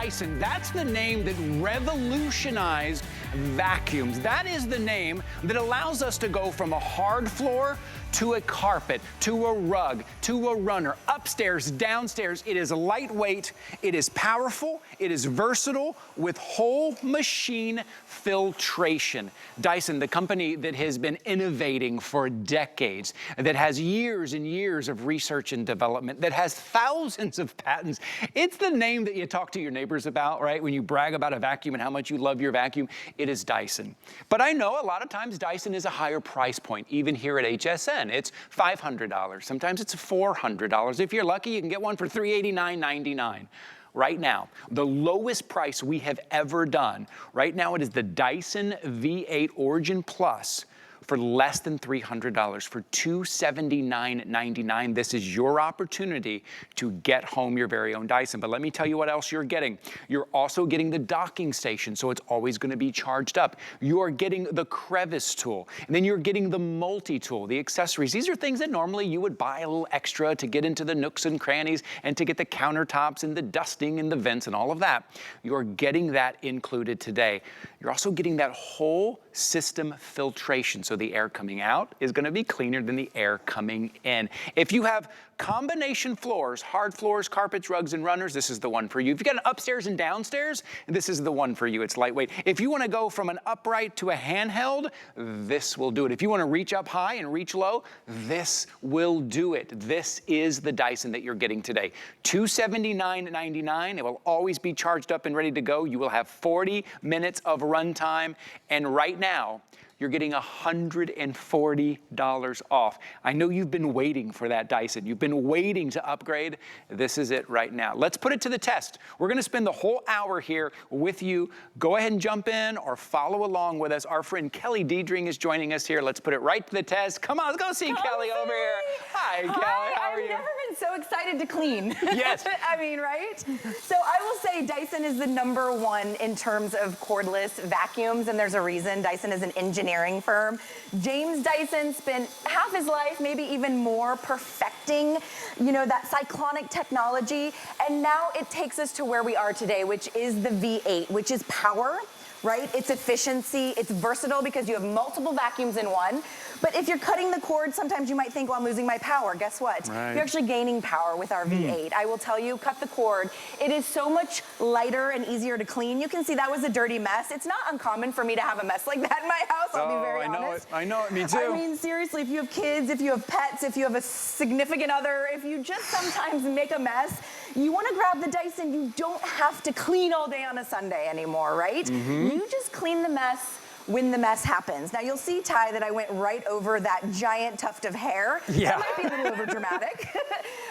Dyson. That's the name that revolutionized vacuums. That is the name that allows us to go from a hard floor to a carpet, to a rug, to a runner, upstairs, downstairs. It is lightweight, it is powerful, it is versatile with whole machine filtration. Dyson, the company that has been innovating for decades, that has years and years of research and development, that has thousands of patents. It's the name that you talk to your neighbors about, right? When you brag about a vacuum and how much you love your vacuum, it is Dyson. But I know a lot of times Dyson is a higher price point, even here at HSN. It's $500. Sometimes it's $400. If you're lucky, you can get one for $389.99. Right now, the lowest price we have ever done, right now it is the Dyson V8 Origin Plus for less than $300, for $279.99. This is your opportunity to get home your very own Dyson. But let me tell you what else you're getting. You're also getting the docking station, so it's always going to be charged up. You are getting the Crevice tool, and then you're getting the multi-tool, the accessories. These are things that normally you would buy a little extra to get into the nooks and crannies and to get the countertops and the dusting and the vents and all of that. You're getting that included today. You're also getting that whole system filtration, so the air coming out is going to be cleaner than the air coming in. If you have combination floors, hard floors, carpets, rugs, and runners, this is the one for you. If you've got an upstairs and downstairs, this is the one for you. It's lightweight. If you want to go from an upright to a handheld, this will do it. If you want to reach up high and reach low, this will do it. This is the Dyson that you're getting today. $279.99. It will always be charged up and ready to go. You will have 40 minutes of run time, and right now, you're getting $140 off. I know you've been waiting for that Dyson. You've been waiting to upgrade. This is it right now. Let's put it to the test. We're gonna spend the whole hour here with you. Go ahead and jump in or follow along with us. Our friend Kelly Diedring is joining us here. Let's put it right to the test. Come on, let's go see Kelly over here. Hi, Kelly, how are you? I've never been so excited to clean. Yes. I mean, right? So I will say Dyson is the #1 in terms of cordless vacuums, and there's a reason. Dyson is an engineering firm. James Dyson spent half his life, maybe even more, perfecting, you know, that cyclonic technology. And now it takes us to where we are today, which is the V8, which is power, right? It's efficiency, it's versatile because you have multiple vacuums in one. But if you're cutting the cord, sometimes you might think, well, I'm losing my power. Guess what? Right. You're actually gaining power with our V8. I will tell you, cut the cord. It is so much lighter and easier to clean. You can see that was a dirty mess. It's not uncommon for me to have a mess like that in my house, I'll be very honest. I know it, me too. I mean, seriously, if you have kids, if you have pets, if you have a significant other, if you just sometimes make a mess, you want to grab the Dyson. You don't have to clean all day on a Sunday anymore, right? You just clean the mess when the mess happens. Now you'll see, Ty, that I went right over that giant tuft of hair. Yeah. That might be a little over dramatic.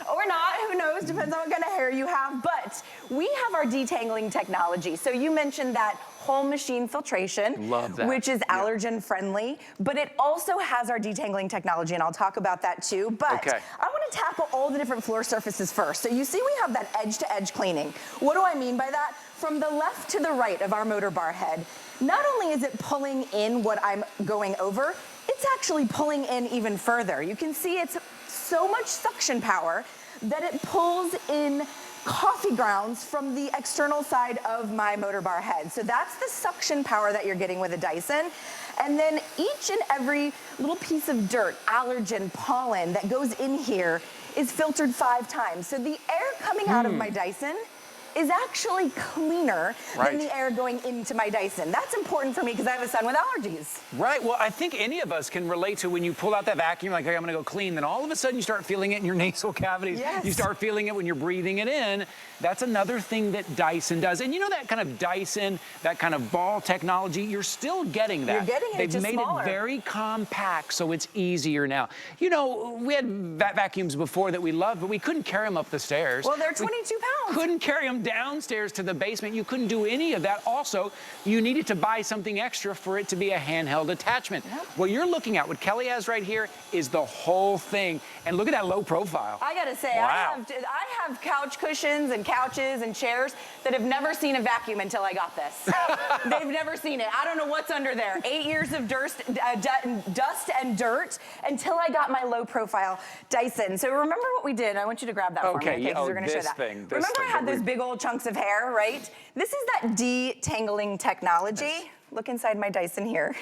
Or not, who knows, depends on what kind of hair you have. But we have our detangling technology. So you mentioned that whole machine filtration. Love that. Which is allergen friendly, but it also has our detangling technology, and I'll talk about that too. But I want to tackle all the different floor surfaces first. So you see we have that edge-to-edge cleaning. What do I mean by that? From the left to the right of our Motorbar head, not only is it pulling in what I'm going over, it's actually pulling in even further. You can see it's so much suction power that it pulls in coffee grounds from the external side of my Motorbar head. So that's the suction power that you're getting with a Dyson. And then each and every little piece of dirt, allergen, pollen that goes in here is filtered 5 times. So the air coming out of my Dyson is actually cleaner than the air going into my Dyson. That's important for me because I have a son with allergies. Right, well, I think any of us can relate to when you pull out that vacuum, like, okay, I'm gonna go clean, then all of a sudden you start feeling it in your nasal cavities. Yes. You start feeling it when you're breathing it in. That's another thing that Dyson does. And you know that kind of Dyson, that kind of ball technology, you're still getting that. You're getting it, They've just made smaller. it very compact, so it's easier now. You know, we had vacuums before that we loved, but we couldn't carry them up the stairs. Well, they're 22 pounds. Couldn't carry them downstairs to the basement. You couldn't do any of that. Also, you needed to buy something extra for it to be a handheld attachment. Yep. What you're looking at, what Kelly has right here, is the whole thing. And look at that low profile. I gotta say, wow. I have couch cushions and couches and chairs that have never seen a vacuum until I got this. They've never seen it. I don't know what's under there. 8 years of dust and dirt until I got my low profile Dyson. So remember what we did. I want you to grab that for me. Okay, Because we're gonna show that. thing. Remember I had those big old old chunks of hair, right? This is that detangling technology. Yes. Look inside my Dyson here.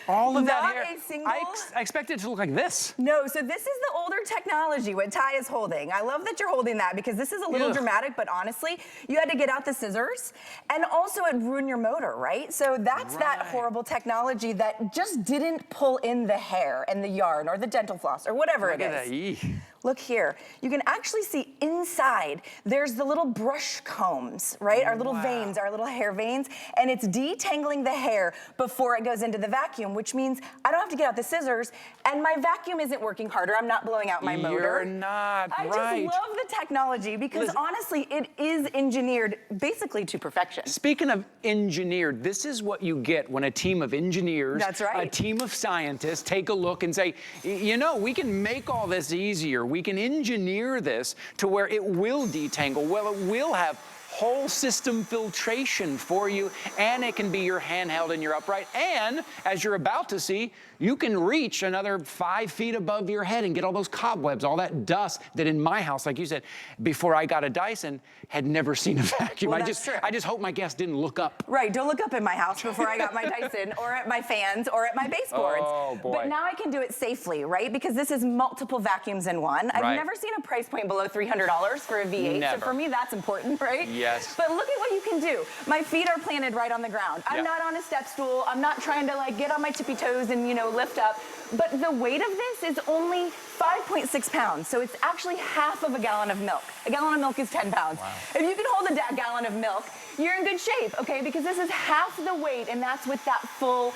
All of that Not hair. a single... I expect it to look like this. No, so this is the older technology, what Ty is holding. I love that you're holding that because this is a little dramatic, but honestly, you had to get out the scissors, and also it ruined your motor, right? So that's that horrible technology that just didn't pull in the hair and the yarn or the dental floss or whatever it is. Look here, you can actually see inside, there's the little brush combs, right? Our little veins, our little hair veins, and it's detangling the hair before it goes into the vacuum, which means I don't have to get out the scissors, and my vacuum isn't working harder. I'm not blowing out my motor. You're not, I just love the technology because honestly, it is engineered basically to perfection. Speaking of engineered, this is what you get when a team of engineers, a team of scientists take a look and say, you know, we can make all this easier. We can engineer this to where it will detangle. Well, it will have whole system filtration for you, and it can be your handheld and your upright. And as you're about to see, you can reach another 5 feet above your head and get all those cobwebs, all that dust that in my house, like you said, before I got a Dyson, had never seen a vacuum. Well, I just hope my guests didn't look up. Right, don't look up in my house before I got my Dyson or at my fans or at my baseboards. Oh, boy. But now I can do it safely, right? Because this is multiple vacuums in one. I've never seen a price point below $300 for a V8. Never. So for me, that's important, right? Yes. But look at what you can do. My feet are planted right on the ground. I'm not on a step stool. I'm not trying to like get on my tippy toes and, you know, lift up. But the weight of this is only 5.6 pounds. So it's actually half of a gallon of milk. A gallon of milk is 10 pounds. Wow. If you can hold a gallon of milk, you're in good shape, okay? Because this is half the weight, and that's with that full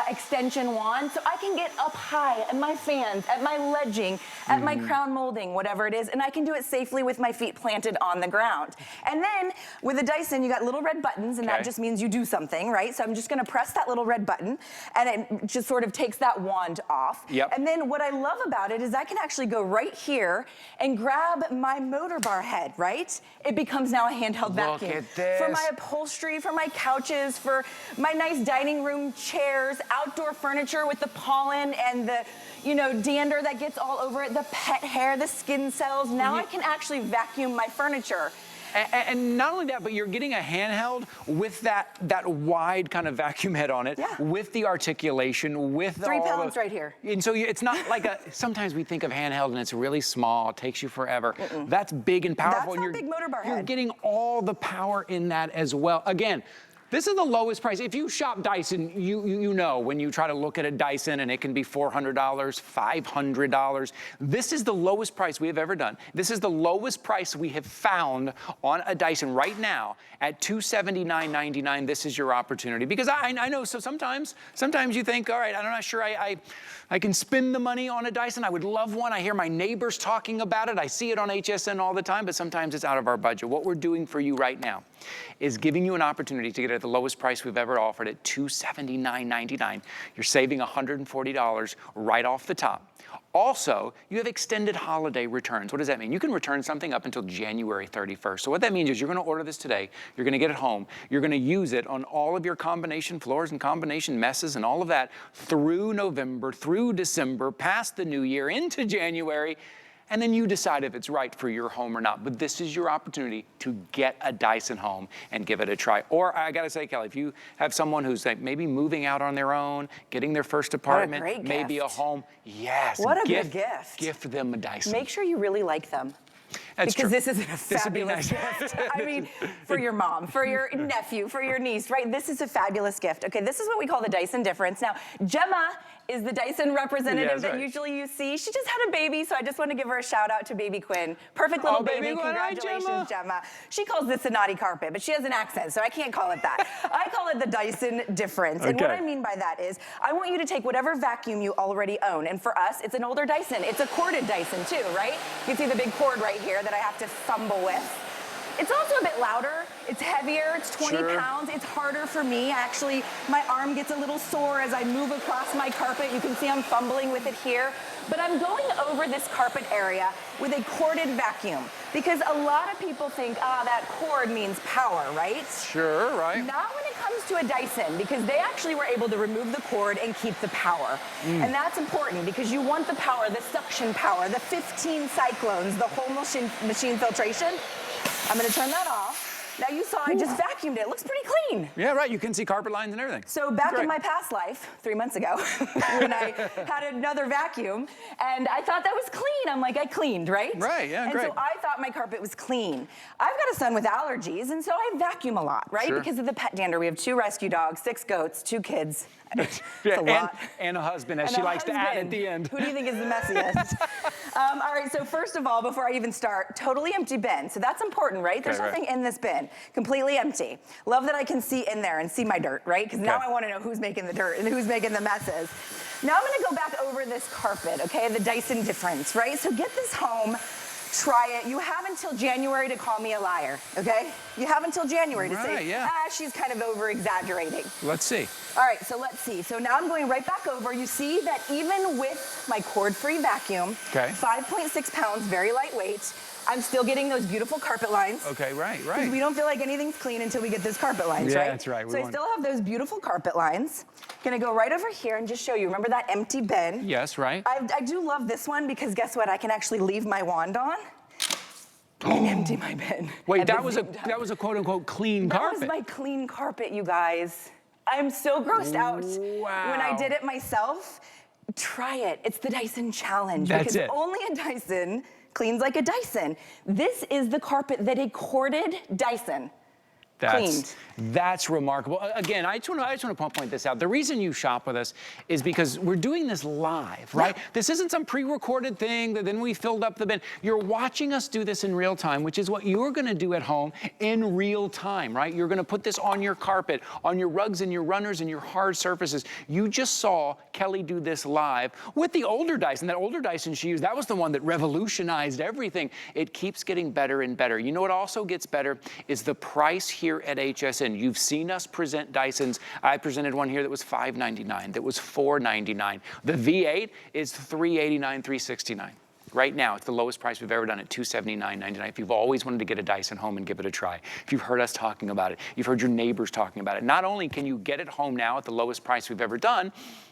extension wand. So I can get up high at my fans, at my ledging, at my crown molding, whatever it is, and I can do it safely with my feet planted on the ground. And then with a Dyson, you got little red buttons, and that just means you do something, right? So I'm just gonna press that little red button, and it just sort of takes that wand off. And then what I love about it is I can actually go right here and grab my Motorbar head, right? It becomes now a handheld vacuum. Look at this. For my upholstery, for my couches, for my nice dining room chairs, outdoor furniture with the pollen and the, you know, dander that gets all over it, the pet hair, the skin cells. Now I can actually vacuum my furniture. And not only that, but you're getting a handheld with that wide kind of vacuum head on it, with the articulation, with 3 pounds right here. And so it's not like sometimes we think of handheld and it's really small, it takes you forever. That's big and powerful. That's our big Motorbar head. You're getting all the power in that as well. Again, this is the lowest price. If you shop Dyson, you know when you try to look at a Dyson and it can be $400, $500. This is the lowest price we have ever done. This is the lowest price we have found on a Dyson right now at $279.99. This is your opportunity. Because I know, so sometimes you think, all right, I'm not sure I can spend the money on a Dyson. I would love one. I hear my neighbors talking about it. I see it on HSN all the time, but sometimes it's out of our budget. What we're doing for you right now is giving you an opportunity to get it at the lowest price we've ever offered at $279.99. You're saving $140 right off the top. Also, you have extended holiday returns. What does that mean? You can return something up until January 31st. So what that means is you're gonna order this today, you're gonna get it home, you're gonna use it on all of your combination floors and combination messes and all of that through November, through December, past the new year, into January, and then you decide if it's right for your home or not. But this is your opportunity to get a Dyson home and give it a try. Or I gotta say, Kelly, if you have someone who's like maybe moving out on their own, getting their first apartment, maybe a home, what a good gift. Gift them a Dyson. Make sure you really like them. That's because true. this is a fabulous gift. I mean, for your mom, for your nephew, for your niece, right? This is a fabulous gift. Okay, this is what we call the Dyson difference. Now, Gemma is the Dyson representative that usually you see. She just had a baby, so I just want to give her a shout out to baby Quinn. Perfect little baby. Congratulations, Gemma. She calls this a naughty carpet, but she has an accent, so I can't call it that. I call it the Dyson difference. And what I mean by that is, I want you to take whatever vacuum you already own. And for us, it's an older Dyson. It's a corded Dyson too, right? You can see the big cord right here that I have to fumble with. It's also a bit louder, it's heavier, it's 20 pounds, it's harder for me. Actually, my arm gets a little sore as I move across my carpet. You can see I'm fumbling with it here. But I'm going over this carpet area with a corded vacuum because a lot of people think, that cord means power, right? Sure, right. Not when it comes to a Dyson, because they actually were able to remove the cord and keep the power. And that's important because you want the power, the suction power, the 15 cyclones, the whole machine filtration. I'm gonna turn that off. Now you saw I just vacuumed it. It looks pretty clean. Yeah, right. You can see carpet lines and everything. So back in my past life, 3 months ago, when I had another vacuum, and I thought that was clean. I'm like, I cleaned, right? Right, yeah, and great. so I thought my carpet was clean. I've got a son with allergies, and so I vacuum a lot, right? Sure. Because of the pet dander. We have 2 rescue dogs, 6 goats, 2 kids. It's yeah, a lot. And a husband, as she likes to add at the end. Who do you think is the messiest? All right, so first of all, before I even start, totally empty bin. So that's important, right? There's nothing in this bin. Completely empty. Love that I can see in there and see my dirt, right? Because now I want to know who's making the dirt and who's making the messes. Now I'm going to go back over this carpet, okay? The Dyson difference, right? So get this home. Try it. You have until January to call me a liar, okay? You have until January to say, she's kind of over-exaggerating. Let's see. All right, so let's see. So now I'm going right back over. You see that even with my cord-free vacuum, 5.6 pounds, very lightweight, I'm still getting those beautiful carpet lines. Okay, right. Because we don't feel like anything's clean until we get those carpet lines, right? Yeah, that's right. So I still have those beautiful carpet lines. Gonna go right over here and just show you. Remember that empty bin? Yes, right. I do love this one because guess what? I can actually leave my wand on and empty my bin. Wait, that was a quote-unquote clean carpet. That was my clean carpet, you guys. I'm so grossed out when I did it myself. Try it. It's the Dyson challenge. That's because it. Only a Dyson cleans like a Dyson. This is the carpet that a corded Dyson cleaned. That's remarkable. Again, I just want to point this out. The reason you shop with us is because we're doing this live, right? Yeah. This isn't some pre-recorded thing that then we filled up the bin. You're watching us do this in real time, which is what you're going to do at home in real time, right? You're going to put this on your carpet, on your rugs and your runners and your hard surfaces. You just saw Kelly do this live with the older Dyson. That older Dyson she used, that was the one that revolutionized everything. It keeps getting better and better. You know what also gets better is the price here at HSN. You've seen us present Dysons. I presented one here that was $599, that was $499. The V8 is $389, $369. Right now, it's the lowest price we've ever done at $279.99. If you've always wanted to get a Dyson home and give it a try, if you've heard us talking about it, you've heard your neighbors talking about it, not only can you get it home now at the lowest price we've ever done,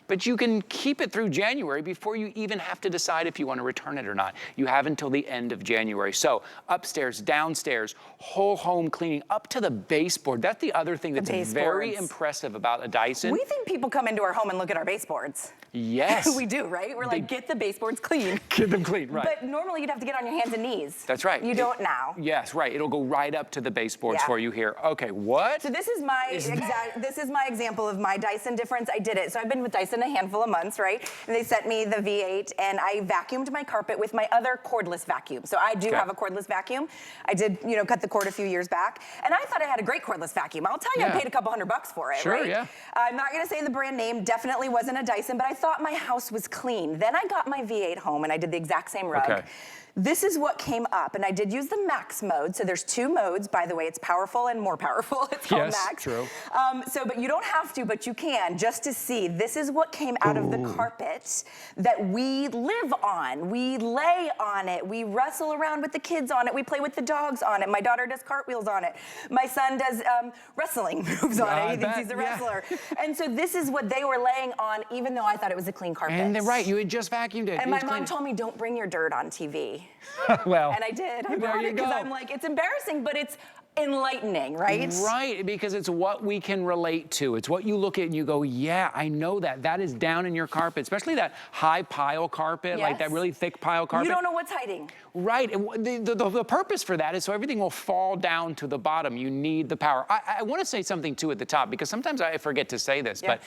but you can keep it through January before you even have to decide if you want to return it or not. You have until the end of January. So upstairs, downstairs, whole home cleaning, up to the baseboard. That's the other thing that's very impressive about a Dyson. We think people come into our home and look at our baseboards. Yes. We do, right? We're like, get the baseboards clean. Get them clean, right. But normally you'd have to get on your hands and knees. That's right. You don't now. Yes, right. It'll go right up to the baseboards for you here. Okay, what? So this is my example of my Dyson difference. I did it. So I've been with Dyson a handful of months, right? And they sent me the V8 and I vacuumed my carpet with my other cordless vacuum. So I do have a cordless vacuum. I did, cut the cord a few years back. And I thought I had a great cordless vacuum. I'll tell you, I paid a couple $100 for it, right? Yeah. I'm not gonna say the brand name, definitely wasn't a Dyson, but I thought my house was clean. Then I got my V8 home and I did the exact same rug. Okay. This is what came up, and I did use the max mode. So there's 2 modes, by the way. It's powerful and more powerful. It's called max. True. But you don't have to, but you can, just to see. This is what came out of the carpet that we live on. We lay on it. We wrestle around with the kids on it. We play with the dogs on it. My daughter does cartwheels on it. My son does wrestling moves on it. He thinks he's a wrestler. And so this is what they were laying on, even though I thought it was a clean carpet. And they're right. You had just vacuumed it. And my mom told me, don't bring your dirt on TV. Well, and I did. I brought it because I'm like, it's embarrassing, but it's enlightening, right? Right, because it's what we can relate to. It's what you look at and you go, yeah, I know that. That is down in your carpet, especially that high pile carpet, like that really thick pile carpet. You don't know what's hiding. Right, and the purpose for that is so everything will fall down to the bottom. You need the power. I want to say something too at the top, because sometimes I forget to say this, but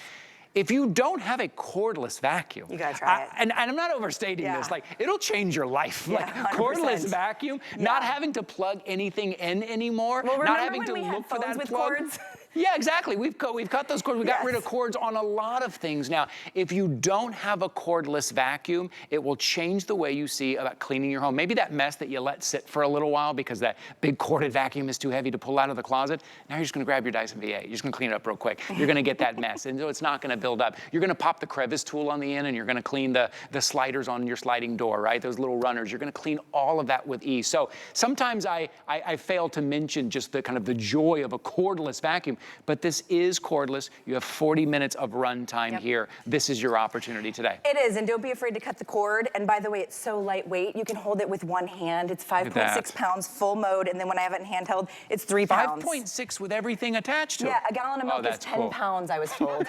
if you don't have a cordless vacuum, you gotta try it. And I'm not overstating this, like it'll change your life. Yeah, like 100%. Cordless vacuum, not having to plug anything in anymore, not having to look for that plug. Cords? Yeah, exactly. We've cut those cords. We got rid of cords on a lot of things. Now, if you don't have a cordless vacuum, it will change the way you see about cleaning your home. Maybe that mess that you let sit for a little while because that big corded vacuum is too heavy to pull out of the closet. Now you're just going to grab your Dyson V8. You're just going to clean it up real quick. You're going to get that mess, and so it's not going to build up. You're going to pop the Crevice tool on the end, and you're going to clean the sliders on your sliding door, right? Those little runners. You're going to clean all of that with ease. So sometimes I fail to mention just the kind of the joy of a cordless vacuum. but this is cordless. You have 40 minutes of run time here. This is your opportunity today. It is, and don't be afraid to cut the cord. And by the way, it's so lightweight. You can hold it with one hand. It's 5.6 pounds full mode, and then when I have it in handheld, it's 3 pounds. 5.6 with everything attached to it. Yeah, a gallon of milk is 10 pounds, I was told.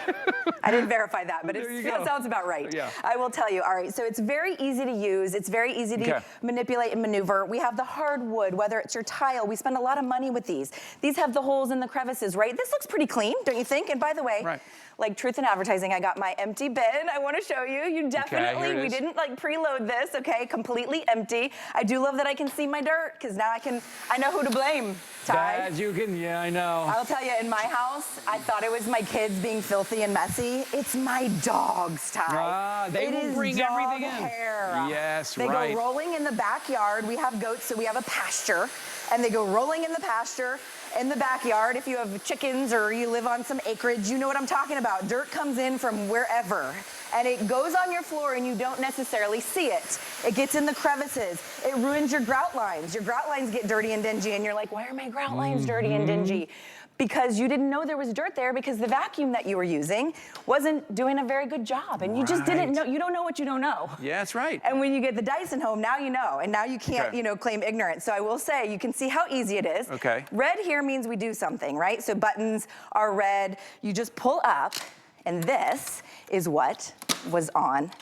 I didn't verify that, but it sounds about right. Yeah. I will tell you. All right, so it's very easy to use. It's very easy to manipulate and maneuver. We have the hardwood, whether it's your tile. We spend a lot of money with these. These have the holes and the crevices, right? This looks pretty clean, don't you think? And by the way, like truth in advertising, I got my empty bin. I want to show you. You definitely, we didn't like preload this, okay? Completely empty. I do love that I can see my dirt, because now I know who to blame, Ty. That you can, yeah, I know. I'll tell you, in my house, I thought it was my kids being filthy and messy. It's my dogs, Ty. They will bring everything in. Hair. Yes, they go rolling in the backyard. We have goats, so we have a pasture. And they go rolling in the pasture, in the backyard. If you have chickens or you live on some acreage, you know what I'm talking about. Dirt comes in from wherever, and it goes on your floor and you don't necessarily see it. It gets in the crevices. It ruins your grout lines. Your grout lines get dirty and dingy, and you're like, why are my grout lines dirty and dingy? Because you didn't know there was dirt there, because the vacuum that you were using wasn't doing a very good job, and you just didn't know. You don't know what you don't know. Yeah, that's right. And when you get the Dyson home, now you know, and now you can't, you know, claim ignorance. So I will say, you can see how easy it is. Red here means we do something, right? So buttons are red. You just pull up, and this is what was on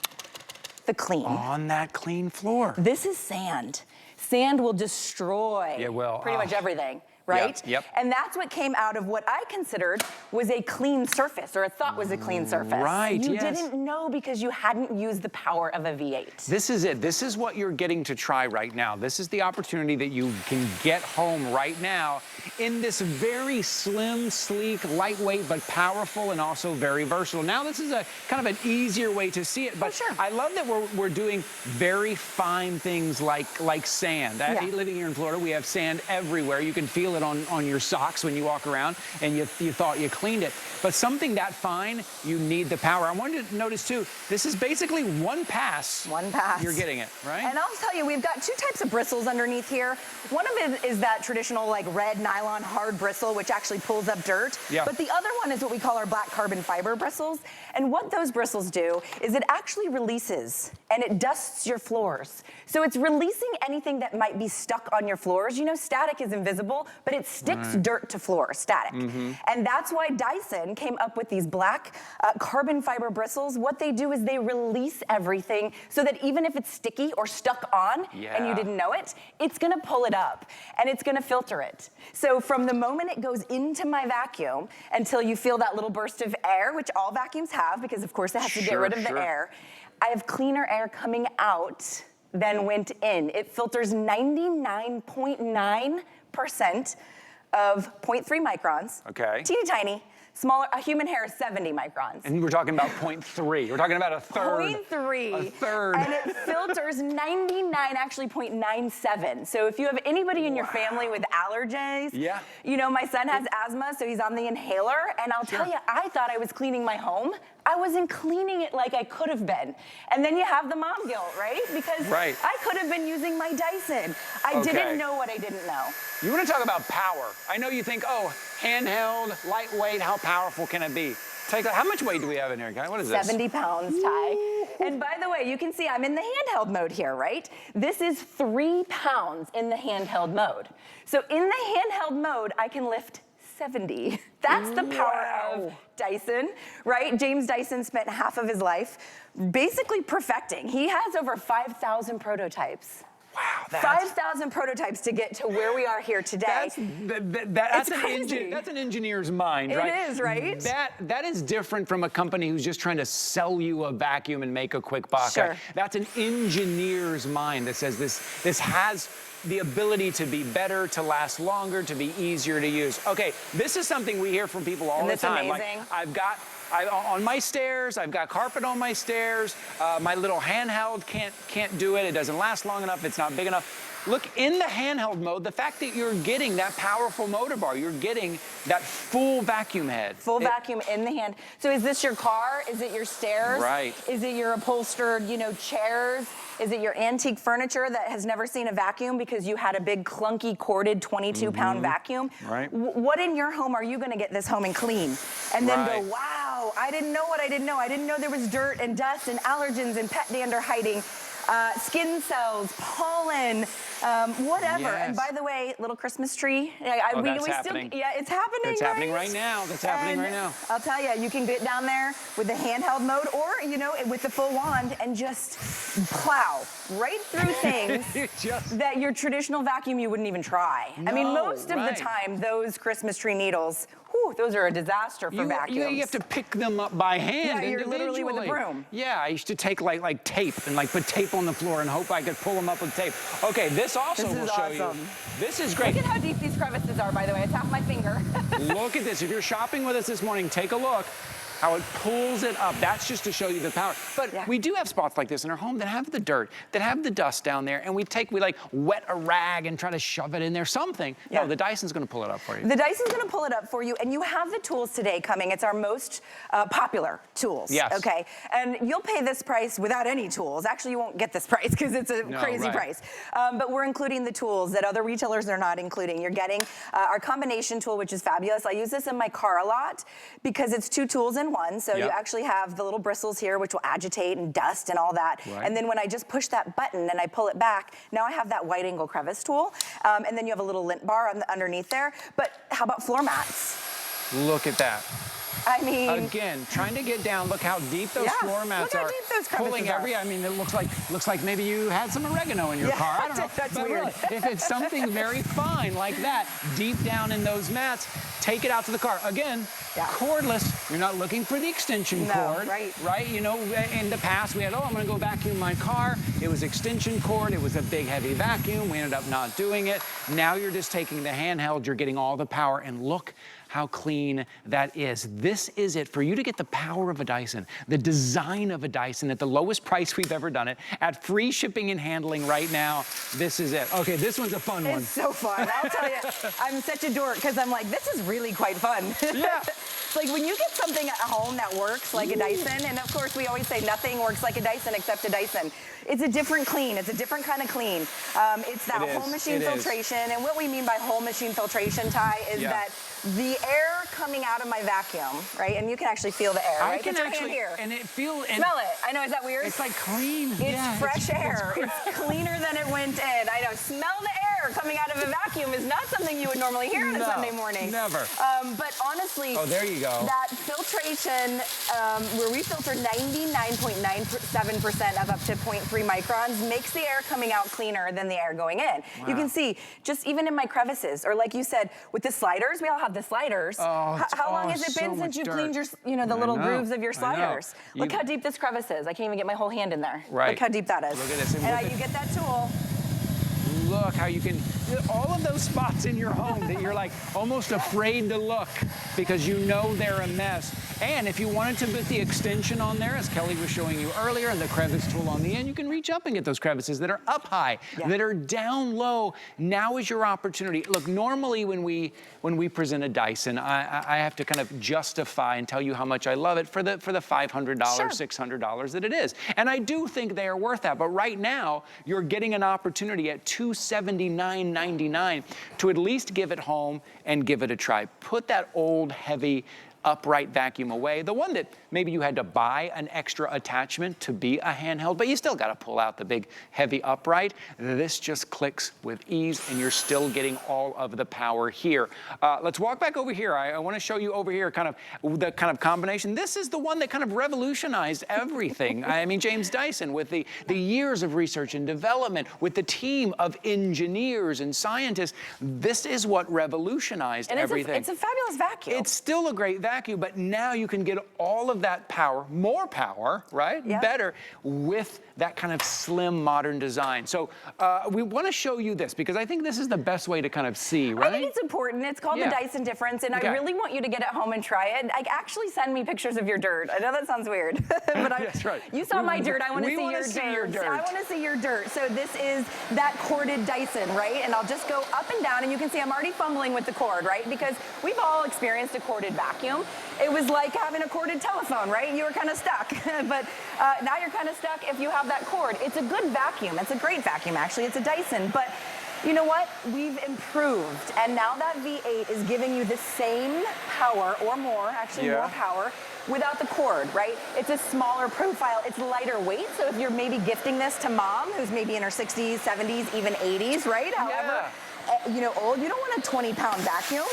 the clean. On that clean floor. This is sand. Sand will destroy pretty much everything. Right? Yep. And that's what came out of what I considered was a clean surface, or I thought was a clean surface. Right, You didn't know because you hadn't used the power of a V8. This is it. This is what you're getting to try right now. This is the opportunity that you can get home right now in this very slim, sleek, lightweight, but powerful and also very versatile. Now, this is a kind of an easier way to see it, but I love that we're doing very fine things like sand. Living here in Florida, we have sand everywhere. You can feel it on your socks when you walk around, and you thought you cleaned it. But something that fine, you need the power. I wanted to notice too, this is basically one pass. One pass. You're getting it, right? And I'll tell you, we've got two types of bristles underneath here. One of it is that traditional like red nylon hard bristle, which actually pulls up dirt. But the other one is what we call our black carbon fiber bristles. And what those bristles do is it actually releases and it dusts your floors. So it's releasing anything that might be stuck on your floors. You know, static is invisible, but it sticks dirt to floor, static. And that's why Dyson came up with these black carbon fiber bristles. What they do is they release everything so that even if it's sticky or stuck on and you didn't know it, it's gonna pull it up and it's gonna filter it. So from the moment it goes into my vacuum until you feel that little burst of air, which all vacuums have, because of course it has to get rid of the air, I have cleaner air coming out than went in. It filters 99.9% of 0.3 microns. Teeny tiny. Smaller, a human hair is 70 microns. And we're talking about 0.3. We're talking about a third. 0.3. A third. And it filters 99, actually 0.97. So if you have anybody in your family with allergies, you know, my son has asthma, so he's on the inhaler. And I'll tell you, I thought I was cleaning my home. I wasn't cleaning it like I could have been. And then you have the mom guilt, right? Because I could have been using my Dyson. I didn't know what I didn't know. You want to talk about power. I know you think, oh, handheld, lightweight, how powerful can it be? How much weight do we have in here, guy? What is this? 70 pounds, Ty. And by the way, you can see I'm in the handheld mode here, right? This is 3 pounds in the handheld mode. So in the handheld mode, I can lift 70. That's the power of Dyson, right? James Dyson spent half of his life basically perfecting. He has over 5,000 prototypes. Wow, 5,000 prototypes to get to where we are here today. That's an engineer's mind, right? It is, right? That is different from a company who's just trying to sell you a vacuum and make a quick buck. That's an engineer's mind that says this has the ability to be better, to last longer, to be easier to use. Okay, this is something we hear from people all the time. Amazing. Like, on my stairs, I've got carpet on my stairs. My little handheld can't do it. It doesn't last long enough. It's not big enough. look, in the handheld mode, the fact that you're getting that powerful Motorbar, you're getting that full vacuum head. Full vacuum in the hand. So is this your car? Is it your stairs? Right. Is it your upholstered, chairs? Is it your antique furniture that has never seen a vacuum because you had a big clunky corded 22-pound vacuum? Right. What in your home are you going to get this home and clean? And then go, wow, I didn't know what I didn't know. I didn't know there was dirt and dust and allergens and pet dander hiding. Skin cells, pollen, whatever. Yes. And by the way, little Christmas tree. That's happening. Yeah, it's happening. It's happening right now. That's happening right now. I'll tell you, you can get down there with the handheld mode, or with the full wand and just plow right through things that your traditional vacuum you wouldn't even try. I mean, most of the time, those Christmas tree needles, those are a disaster for vacuums. You have to pick them up by hand. Yeah, you're literally with a broom. Yeah, I used to take like tape and put tape on the floor and hope I could pull them up with tape. Okay, this also will show you. This is great. Look at how deep these crevices are, by the way. It's half my finger. Look at this. If you're shopping with us this morning, take a look. How it pulls it up. That's just to show you the power. But we do have spots like this in our home that have the dirt, that have the dust down there, and we wet a rag and try to shove it in there, something. Yeah. No, the Dyson's gonna pull it up for you. The Dyson's gonna pull it up for you, and you have the tools today coming. It's our most popular tools, okay? And you'll pay this price without any tools. Actually, you won't get this price because it's a crazy price. But we're including the tools that other retailers are not including. You're getting our combination tool, which is fabulous. I use this in my car a lot because it's 2 tools in one. So you actually have the little bristles here, which will agitate and dust and all that. And then when I just push that button and I pull it back, now I have that wide angle crevice tool. And then you have a little lint bar underneath there. But how about floor mats? Look at that. I mean, again, trying to get down. Look how deep those floor mats are. Look how deep those crevices are. I mean, it looks like maybe you had some oregano in your car. I don't know. That's weird. Look, if it's something very fine like that, deep down in those mats, take it out to the car. Again, cordless. You're not looking for the extension cord, right? In the past we had, I'm going to go vacuum my car. It was extension cord. It was a big, heavy vacuum. We ended up not doing it. Now you're just taking the handheld. You're getting all the power, and look how clean that is. This is it. For you to get the power of a Dyson, the design of a Dyson at the lowest price we've ever done it, at free shipping and handling right now, this is it. Okay, this one's a fun one. It's so fun. I'll tell you, I'm such a dork because I'm like, this is really quite fun. Yeah. It's like when you get something at home that works like a Dyson, and of course we always say nothing works like a Dyson except a Dyson. It's a different clean. It's a different kind of clean. It's that whole machine filtration. And what we mean by whole machine filtration, Ty, is that the air coming out of my vacuum, right? And you can actually feel the air, right? I can actually, and it feels... Smell it. I know, is that weird? It's like clean. It's fresh air. It's cleaner than it went in. I know, smell the air coming out of a vacuum is not something you would normally hear on a Sunday morning. Never. But honestly... Oh, there you go. That filtration, where we filter 99.97% of up to 0.3 microns, makes the air coming out cleaner than the air going in. Wow. You can see, just even in my crevices, or like you said, with the sliders, we all have the sliders. Oh, how long has it been since you cleaned your, the little grooves of your sliders? Look how deep this crevice is. I can't even get my whole hand in there. Right. Look how deep that is. Look at this. And you get that tool. Look how you can, all of those spots in your home that you're like almost afraid to look because you know they're a mess. And if you wanted to put the extension on there, as Kelly was showing you earlier, and the crevice tool on the end, you can reach up and get those crevices that are up high, that are down low. Now is your opportunity. Look, normally when we present a Dyson, I have to kind of justify and tell you how much I love it for the $500, $600 that it is. And I do think they are worth that. But right now, you're getting an opportunity at $279.99 to at least give it home and give it a try. Put that old, heavy, upright vacuum away. The one that maybe you had to buy an extra attachment to be a handheld, but you still got to pull out the big, heavy upright. This just clicks with ease, and you're still getting all of the power here. Let's walk back over here. I want to show you over here the kind of combination. This is the one that kind of revolutionized everything. I mean, James Dyson, with the years of research and development, with the team of engineers and scientists, this is what revolutionized everything. It's a fabulous vacuum. It's still a great vacuum. vacuum, but now you can get all of that power, more power, right? Yeah. Better with that kind of slim modern design. So we want to show you this because I think this is the best way to kind of see, right? I think it's important. It's called the Dyson difference, and I really want you to get it home and try it. Like, actually send me pictures of your dirt. I know that sounds weird, but That's right. You saw my dirt. I want to see your dirt. I want to see your dirt. So this is that corded Dyson, right? And I'll just go up and down, and you can see I'm already fumbling with the cord, right? Because we've all experienced a corded vacuum. It was like having a corded telephone, right? You were kind of stuck, but now you're kind of stuck if you have that cord. It's a good vacuum. It's a great vacuum, actually. It's a Dyson, but you know what? We've improved, and now that V8 is giving you the same power, or more, actually more power, without the cord, right? It's a smaller profile, it's lighter weight, so if you're maybe gifting this to mom, who's maybe in her 60s, 70s, even 80s, right? However, you know, old, you don't want a 20-pound vacuum.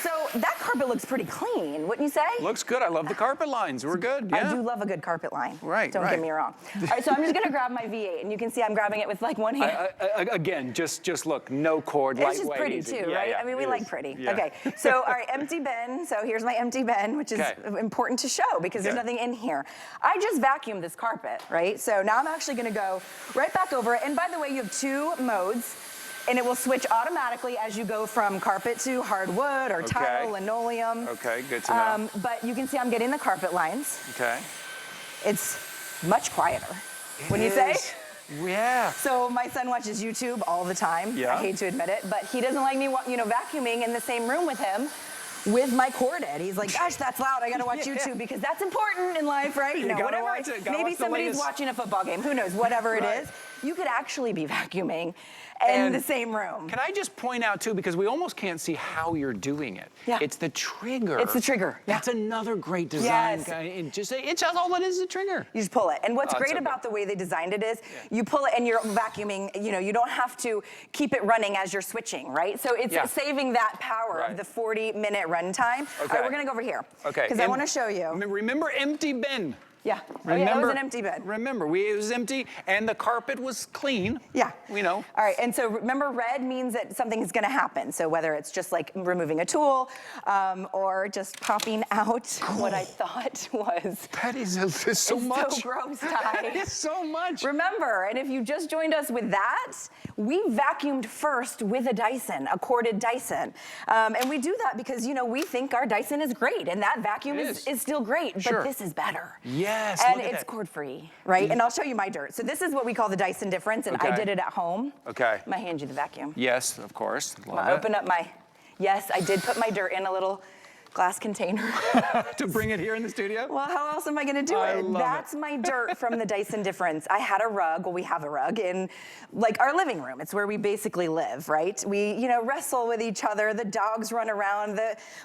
So that carpet looks pretty clean, wouldn't you say? Looks good. I love the carpet lines. We're good. Yeah. I do love a good carpet line. Right. Don't get me wrong. All right, so I'm just gonna grab my V8, and you can see I'm grabbing it with like one hand. Again, just look, no cord, lightweight. It's just pretty easy. too, right? I mean, we like pretty. Okay, so all right, empty bin. So here's my empty bin, which is important to show because there's nothing in here. I just vacuumed this carpet, right? So now I'm actually gonna go right back over it. And by the way, you have two modes. And it will switch automatically as you go from carpet to hardwood or tile, linoleum. Okay, good to know. But you can see I'm getting the carpet lines. Okay. It's much quieter, wouldn't you say? Yeah. So my son watches YouTube all the time. Yeah. I hate to admit it, but he doesn't like me, you know, vacuuming in the same room with him with my corded. He's like, gosh, that's loud. I gotta watch YouTube because that's important in life, right? You know, whatever. Maybe somebody's watching a football game. Who knows? Whatever it is, you could actually be vacuuming in the same room. Can I just point out too, because we almost can't see how you're doing it. Yeah. It's the trigger. It's the trigger. That's another great design. It's just all it is a trigger. You just pull it. And what's great about the way they designed it is you pull it and you're vacuuming, you know, you don't have to keep it running as you're switching, right? So it's saving that power of the 40-minute run time. All right, we're gonna go over here. Okay. Because I want to show you. Remember empty bin. Yeah. Remember, it was an empty bed. Remember, it was empty and the carpet was clean. Yeah. We know. All right, and so remember, red means that something is gonna happen. So whether it's just like removing a tool or just popping out what I thought was. That is so much. It's so gross, Ty. That is so much. Remember, and if you just joined us with that, we vacuumed first with a Dyson, a corded Dyson. And we do that because, you know, we think our Dyson is great and that vacuum is still great, but this is better. Yes, and it's cord-free, right? And I'll show you my dirt. So this is what we call the Dyson difference, and I did it at home. Okay. I'm gonna hand you the vacuum. Yes, of course. I'm gonna open up my, yes, I did put my dirt in a little glass container. To bring it here in the studio? Well, how else am I gonna do it? That's my dirt from the Dyson difference. I had a rug, well, we have a rug in like our living room. It's where we basically live, right? We, you know, wrestle with each other. The dogs run around.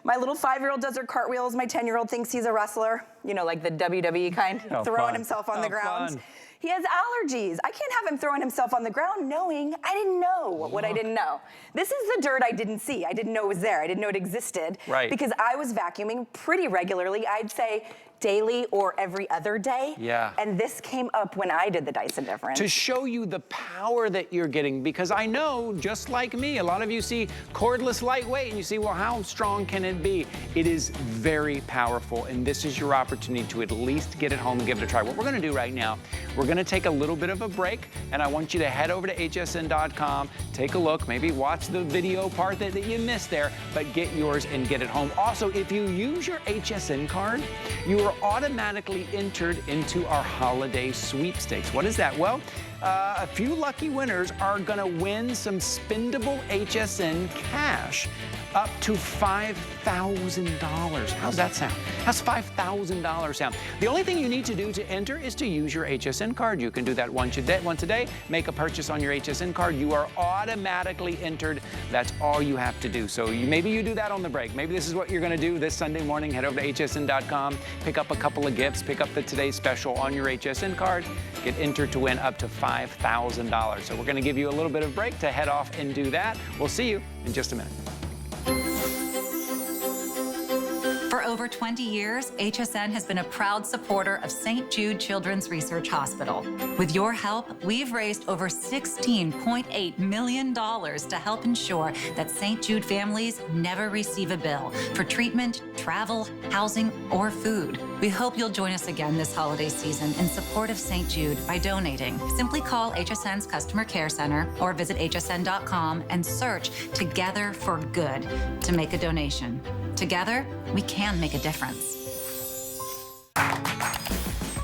My little 5-year-old does her cartwheels. My 10-year-old thinks he's a wrestler, you know, like the WWE kind, throwing himself on the ground. Fun. He has allergies. I can't have him throwing himself on the ground knowing I didn't know what I didn't know. This is the dirt I didn't see. I didn't know it was there. I didn't know it existed. Right. Because I was vacuuming pretty regularly. I'd say daily or every other day. Yeah. And this came up when I did the Dyson difference. To show you the power that you're getting, because I know, just like me, a lot of you see cordless lightweight and you see, well, how strong can it be? It is very powerful, and this is your opportunity to at least get it home and give it a try. What we're gonna do right now, we're gonna take a little bit of a break, and I want you to head over to hsn.com, take a look, maybe watch the video part that you missed there, but get yours and get it home. Also, if you use your HSN card, you are automatically entered into our holiday sweepstakes. What is that? Well, a few lucky winners are gonna win some spendable HSN cash up to $5,000. How's that sound? How's $5,000 sound? The only thing you need to do to enter is to use your HSN card. You can do that once a day, make a purchase on your HSN card. You are automatically entered. That's all you have to do. So maybe you do that on the break. Maybe this is what you're gonna do this Sunday morning. Head over to hsn.com, pick up a couple of gifts, pick up the Today's Special on your HSN card, get entered to win up to $5,000. So we're gonna give you a little bit of break to head off and do that. We'll see you in just a minute. For over 20 years, HSN has been a proud supporter of St. Jude Children's Research Hospital. With your help, we've raised over $16.8 million to help ensure that St. Jude families never receive a bill for treatment, travel, housing, or food. We hope you'll join us again this holiday season in support of St. Jude by donating. Simply call HSN's Customer Care Center or visit hsn.com and search Together for Good to make a donation. Together, we can make a difference.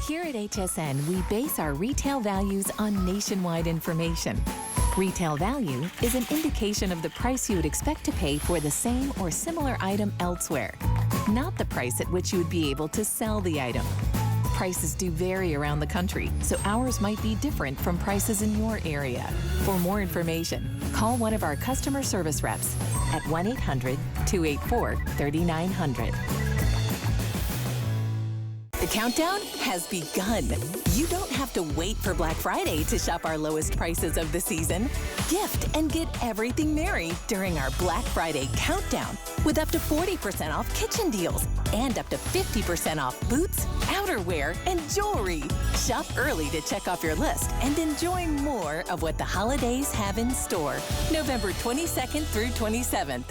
Here at HSN, we base our retail values on nationwide information. Retail value is an indication of the price you would expect to pay for the same or similar item elsewhere, not the price at which you would be able to sell the item. Prices do vary around the country, so ours might be different from prices in your area. For more information, call one of our customer service reps at 1-800-284-3900. The countdown has begun. You don't have to wait for Black Friday to shop our lowest prices of the season. Gift and get everything merry during our Black Friday countdown with up to 40% off kitchen deals and up to 50% off boots, outerwear, and jewelry. Shop early to check off your list and enjoy more of what the holidays have in store. November 22nd through 27th.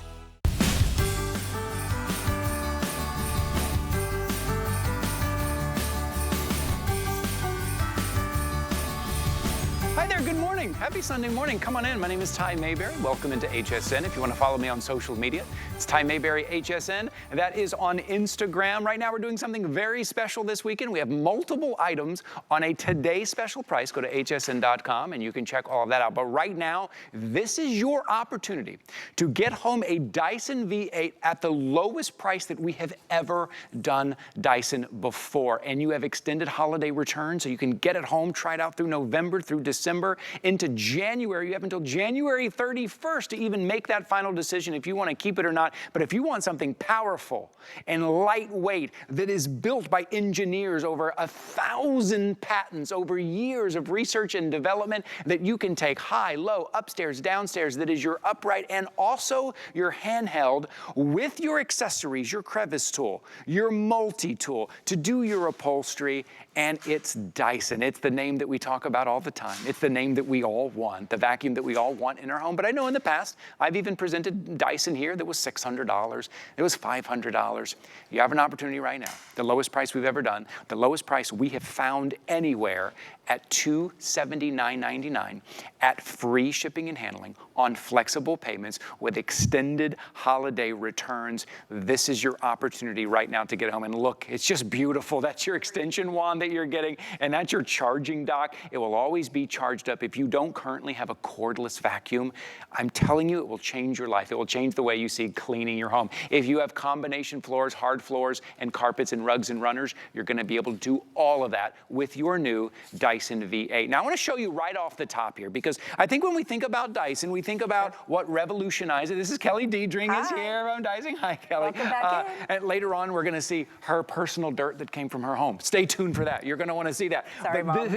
Hi there, good morning. Happy Sunday morning. Come on in. My name is Ty Mayberry. Welcome into HSN. If you want to follow me on social media, it's Ty Mayberry HSN, and that is on Instagram. Right now, we're doing something very special this weekend. We have multiple items on a today special price. Go to hsn.com and you can check all of that out. But right now, this is your opportunity to get home a Dyson V8 at the lowest price that we have ever done Dyson before. And you have extended holiday returns, so you can get it home, try it out through November, through December, into January. You have until January 31st to even make that final decision if you want to keep it or not. But if you want something powerful and lightweight that is built by engineers, over 1,000 patents, over years of research and development, that you can take high, low, upstairs, downstairs, that is your upright and also your handheld with your accessories, your crevice tool, your multi-tool to do your upholstery, and it's Dyson. It's the name that we talk about all the time. It's the name that we all want, the vacuum that we all want in our home. But I know in the past, I've even presented Dyson here that was $600. It was $500. You have an opportunity right now. The lowest price we've ever done, the lowest price we have found anywhere, at $279.99 at free shipping and handling on flexible payments with extended holiday returns. This is your opportunity right now to get home. And look, it's just beautiful. That's your extension wand that you're getting, and that's your charging dock. It will always be charged up. If you don't currently have a cordless vacuum, I'm telling you, it will change your life. It will change the way you see cleaning your home. If you have combination floors, hard floors, and carpets and rugs and runners, you're gonna be able to do all of that with your new Dyson V8. Now I want to show you right off the top here, because I think when we think about Dyson, we think about what revolutionized it. This is Kelly Diedring is here on Dyson. Hi, Kelly. Welcome back in. And later on, we're going to see her personal dirt that came from her home. Stay tuned for that. You're going to want to see that. Sorry, Mom.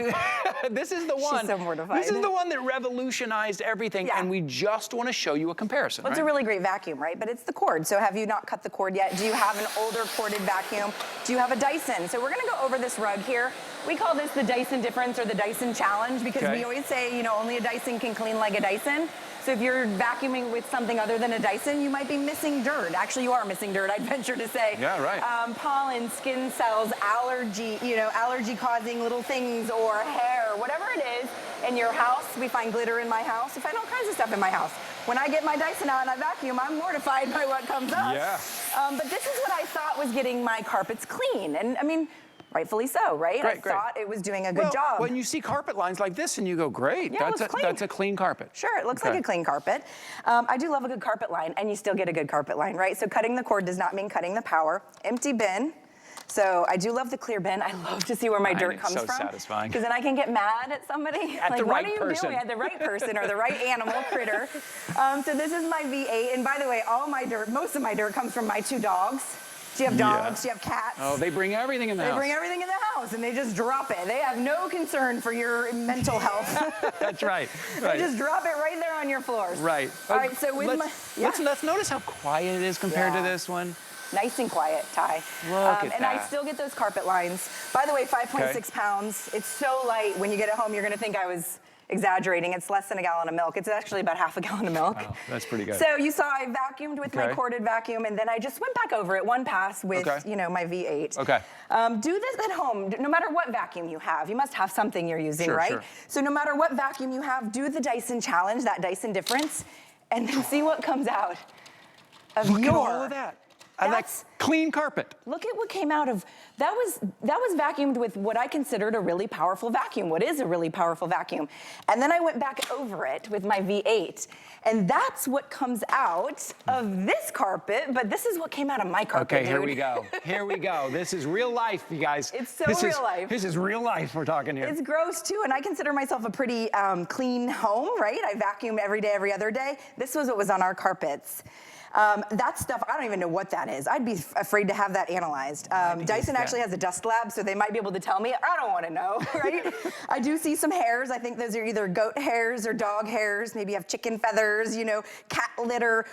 This is the one. She's so mortified. This is the one that revolutionized everything, and we just want to show you a comparison. Well, it's a really great vacuum, right? But it's the cord. So have you not cut the cord yet? Do you have an older corded vacuum? Do you have a Dyson? So we're going to go over this rug here. We call this the Dyson difference or the Dyson challenge, because we always say, you know, only a Dyson can clean like a Dyson. So if you're vacuuming with something other than a Dyson, you might be missing dirt. Actually, you are missing dirt, I'd venture to say. Yeah, right. Pollen, skin cells, allergy, allergy-causing little things, or hair, whatever it is in your house. We find glitter in my house. We find all kinds of stuff in my house. When I get my Dyson out and I vacuum, I'm mortified by what comes up. Yeah. But this is what I thought was getting my carpets clean. And I mean, rightfully so, right? I thought it was doing a good job. When you see carpet lines like this and you go, great, that's a clean carpet. Sure, it looks like a clean carpet. I do love a good carpet line, and you still get a good carpet line, right? So cutting the cord does not mean cutting the power. Empty bin. So I do love the clear bin. I love to see where my dirt comes from. So satisfying. Because then I can get mad at somebody. At like, the right what are you person. doing? At the right person or the right animal, critter. So this is my V8. And by the way, all my dirt, most of my dirt comes from my two dogs. Do you have dogs? Do you have cats? Oh, they bring everything in the house. They bring everything in the house, and they just drop it. They have no concern for your mental health. That's right. They just drop it right there on your floors. Right. All right, so with let's notice how quiet it is compared to this one. Nice and quiet, Ty. Look at and that. I still get those carpet lines. By the way, 5.6 pounds. It's so light. When you get it home, you're gonna think I was exaggerating. It's less than a gallon of milk. It's actually about half a gallon of milk. Wow, that's pretty good. So you saw I vacuumed with my corded vacuum, and then I just went back over it one pass with, you know, my V8. Okay. Do this at home, no matter what vacuum you have. You must have something you're using, right? Sure. So no matter what vacuum you have, do the Dyson challenge, that Dyson difference, and then see what comes out of Look your. at all of that. And that's clean carpet. Look at what came out of, that was vacuumed with what I considered a really powerful vacuum, what is a really powerful vacuum. And then I went back over it with my V8. And that's what comes out of this carpet, but this is what came out of my carpet, Okay, here we go. Here we go. This is real life, you guys. It's so real life. This is real life we're talking here. It's gross too, and I consider myself a pretty clean home, right? I vacuum every day, every other day. This was what was on our carpets. That stuff, I don't even know what that is. I'd be afraid to have that analyzed. Dyson actually has a dust lab, so they might be able to tell me. I don't want to know, right? I do see some hairs. I think those are either goat hairs or dog hairs. Maybe you have chicken feathers, you know, cat litter.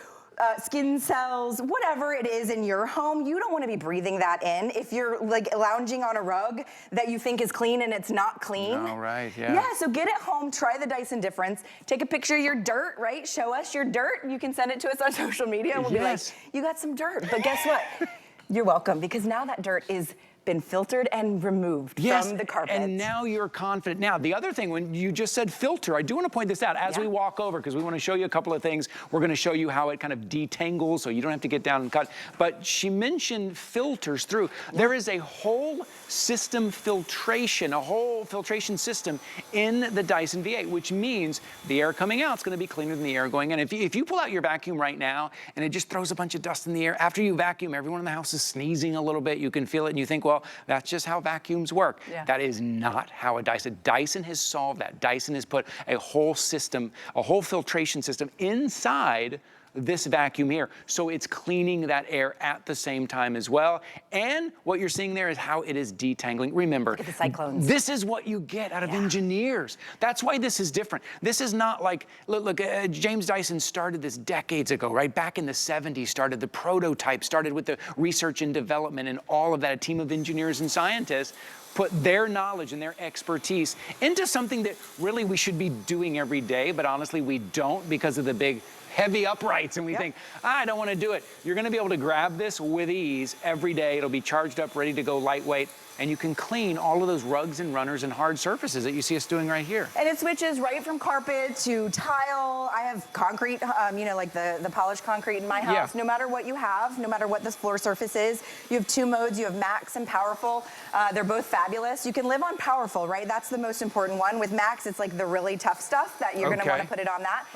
Skin cells, whatever it is in your home, you don't want to be breathing that in. If you're like lounging on a rug that you think is clean and it's not clean. Oh, right, yeah. Yeah, so get it home, try the Dyson difference, take a picture of your dirt, right? Show us your dirt. You can send it to us on social media and we'll be like, you got some dirt. But guess what? You're welcome, because now that dirt is been filtered and removed from the carpet. And now you're confident. Now, the other thing, when you just said filter, I do want to point this out as we walk over, because we want to show you a couple of things. We're going to show you how it kind of detangles, so you don't have to get down and cut. But she mentioned filters through. There is a whole system filtration, a whole filtration system in the Dyson V8, which means the air coming out is going to be cleaner than the air going in. If you pull out your vacuum right now and it just throws a bunch of dust in the air, after you vacuum, everyone in the house is sneezing a little bit. You can feel it and you think, well, that's just how vacuums work. That is not how a Dyson has solved that. Dyson has put a whole system, a whole filtration system inside this vacuum here. So it's cleaning that air at the same time as well. And what you're seeing there is how it is detangling. Remember, look at the cyclones. This is what you get out of engineers. That's why this is different. This is not like, look, James Dyson started this decades ago, right? Back in the 70s, started the prototype, started with the research and development and all of that. A team of engineers and scientists put their knowledge and their expertise into something that really we should be doing every day, but honestly we don't because of the big heavy uprights, and we think, I don't want to do it. You're going to be able to grab this with ease every day. It'll be charged up, ready to go, lightweight, and you can clean all of those rugs and runners and hard surfaces that you see us doing right here. And it switches right from carpet to tile. I have concrete, you know, like the polished concrete in my house. No matter what you have, no matter what this floor surface is, you have two modes. You have Max and Powerful. They're both fabulous. You can live on Powerful, right? That's the most important one. With Max, it's like the really tough stuff that you're gonna wanna put it on that.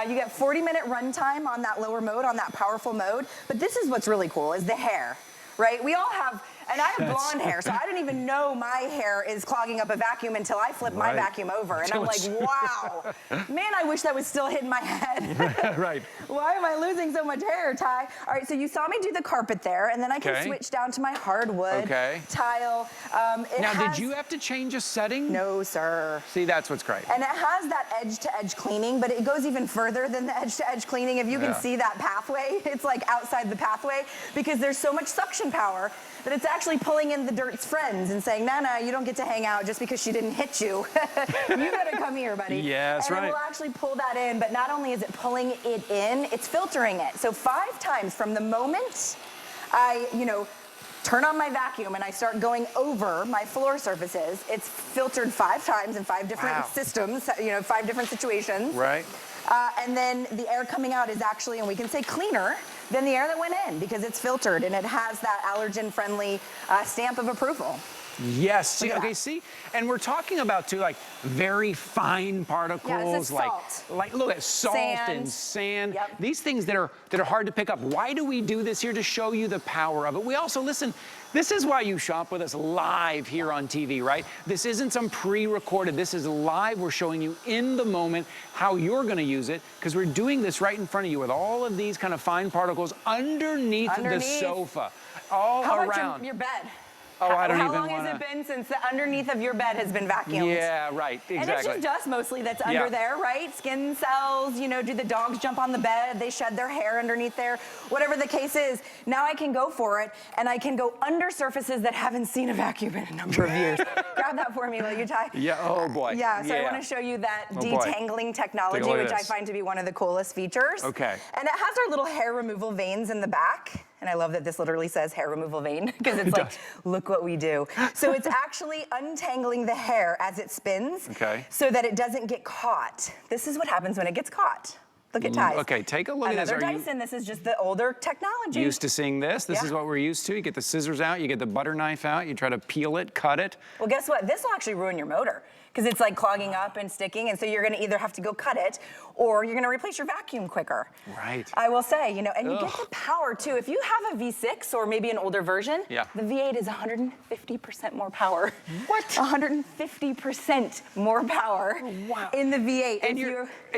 You get 40-minute runtime on that lower mode, on that Powerful mode. But this is what's really cool, is the hair, right? We all have, and I have blonde hair, so I didn't even know my hair is clogging up a vacuum until I flipped my vacuum over. And I'm like, wow, man, I wish that was still hitting my head. Why am I losing so much hair, Ty? All right, so you saw me do the carpet there, and then I can switch down to my hardwood tile. Now, did you have to change a setting? No, sir. See, that's what's great. And it has that edge-to-edge cleaning, but it goes even further than the edge-to-edge cleaning. If you can see that pathway, it's like outside the pathway, because there's so much suction power that it's actually pulling in the dirt's friends and saying, nah, you don't get to hang out just because she didn't hit you. You gotta come here, buddy. Yeah, that's right. And it will actually pull that in, but not only is it pulling it in, it's filtering it. So 5 times from the moment I, turn on my vacuum and I start going over my floor surfaces, it's filtered 5 times in 5 different systems, 5 different situations. And then the air coming out is actually, and we can say cleaner than the air that went in, because it's filtered and it has that allergen-friendly stamp of approval. Yes. See, okay, see? And we're talking about, too, like, very fine particles. Like look at salt and sand. These things that are hard to pick up. Why do we do this here? To show you the power of it. We also, listen, this is why you shop with us live here on TV, right? This isn't some pre-recorded. This is live. We're showing you in the moment how you're going to use it, because we're doing this right in front of you with all of these kind of fine particles underneath. The sofa, all how around. about your bed? Oh, I don't even How long wanna... has it been since the underneath of your bed has been vacuumed? Yeah, right, exactly. And it's just dust mostly that's under there, right? Skin cells, you know, do the dogs jump on the bed? They shed their hair underneath there? Whatever the case is, now I can go for it, and I can go under surfaces that haven't seen a vacuum in a number of years. Grab that for me, will you, Ty? Yeah, oh boy. Yeah, so I want to show you that detangling technology, which I find to be one of the coolest features. Okay. And it has our little hair removal veins in the back. And I love that this literally says hair removal vein, because it's like, look what we do. So it's actually untangling the hair as it spins, so that it doesn't get caught. This is what happens when it gets caught. Look at Ty's. Okay, take a look at this. Another Dyson, this is just the older technology. Used to seeing this? This is what we're used to. You get the scissors out, you get the butter knife out, you try to peel it, cut it. Well, guess what? This will actually ruin your motor, because it's like clogging up and sticking, and so you're gonna either have to go cut it, or you're gonna replace your vacuum quicker. Right. I will say, you know, and you get the power too. If you have a V6 or maybe an older version, the V8 is 150% more power. What? 150% more power in the V8. And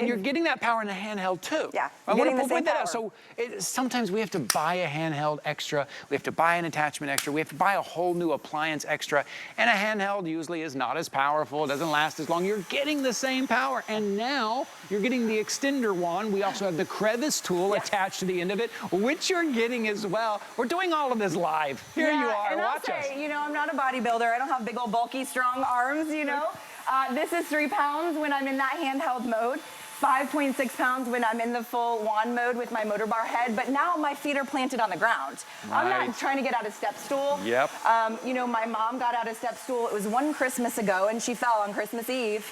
you're getting that power in the handheld too. Yeah, I want getting to the same point that power. out. So sometimes we have to buy a handheld extra, we have to buy an attachment extra, we have to buy a whole new appliance extra, and a handheld usually is not as powerful, doesn't last as long. You're getting the same power, and now you're getting the extender wand. We also have the Crevice tool attached to the end of it, which you're getting as well. We're doing all of this live. Here you are, and watch I'll us. say, you know, I'm not a bodybuilder. I don't have big old bulky strong arms, you know. This is 3 pounds when I'm in that handheld mode. 5.6 pounds when I'm in the full wand mode with my Motorbar head, but now my feet are planted on the ground. I'm not trying to get out of step stool. Yep. You know, my mom got out of step stool. It was one Christmas ago, and she fell on Christmas Eve